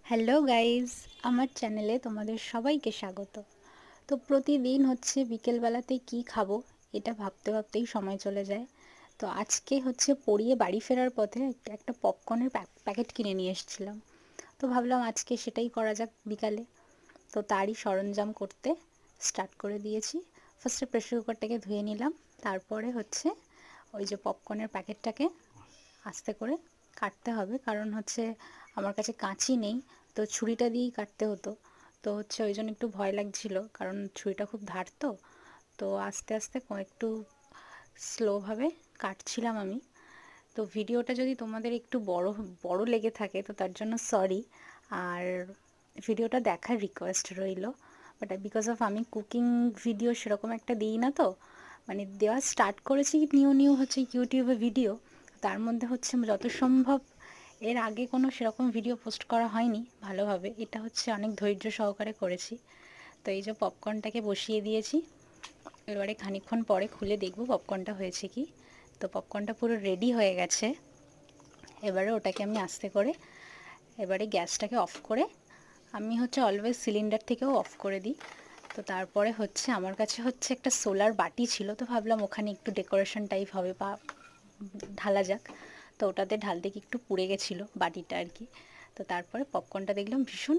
Hello guys, আমার চ্যানেলে তোমাদের সবাইকে স্বাগত। তো প্রতিদিন হচ্ছে বিকেলবেলাতে কি খাবো এটা ভাবতে ভাবতেই সময় চলে যায়। তো আজকে হচ্ছে পড়িয়ে বাড়ি ফেরার পথে একটা পপকর্নের প্যাকেট কিনে নিয়ে এসেছিলাম। তো ভাবলাম আজকে সেটাই করা যাক বিকালে। তো তারই সরঞ্জাম করতে স্টার্ট করে দিয়েছি। ফার্স্টে প্রেসার কুকারটাকে ধুয়ে নিলাম, তারপরে হচ্ছে ওই যে পপকর্নের প্যাকেটটাকে আস্তে করে কাটতে হবে, কারণ হচ্ছে আমার কাছে কাঁচি নেই, তো ছুরিটা দিয়েই কাটতে হতো। তো হচ্ছে ওই জন্য একটু ভয় লাগছিল, কারণ ছুরিটা খুব ধার। তো আস্তে আস্তে একটু স্লোভাবে কাটছিলাম আমি। তো ভিডিওটা যদি তোমাদের একটু বড় বড় লেগে থাকে তো তার জন্য সরি। আর ভিডিওটা দেখার রিকোয়েস্ট রইল। বাট বিকজ অফ আমি কুকিং ভিডিও সেরকম একটা দিই না, তো মানে দেওয়া স্টার্ট করেছি নিউ নিউ হচ্ছে ইউটিউবে ভিডিও। তার মধ্যে হচ্ছে যত সম্ভব এর আগে কোনো সেরকম ভিডিও পোস্ট করা হয়নি ভালোভাবে। এটা হচ্ছে অনেক ধৈর্য সহকারে করেছি। তো এই যে পপকর্নটাকে বসিয়ে দিয়েছি, এবারে খানিকক্ষণ পরে খুলে দেখব পপকর্নটা হয়েছে কি। তো পপকর্নটা পুরো রেডি হয়ে গেছে। এবারে ওটাকে আমি আস্তে করে এবারে গ্যাসটাকে অফ করে, আমি হচ্ছে অলওয়েজ সিলিন্ডার থেকেও অফ করে দিই। তো তারপরে হচ্ছে আমার কাছে হচ্ছে একটা সোলার বাটি ছিল, তো ভাবলাম ওখানে একটু ডেকোরেশন টাইপ হবে বা ঢালা যাক। তো ওটাতে ঢালতে কি একটু পুড়ে গেছিলো বাটিটা আর কি। তো তারপরে পপকর্নটা দেখলাম ভীষণ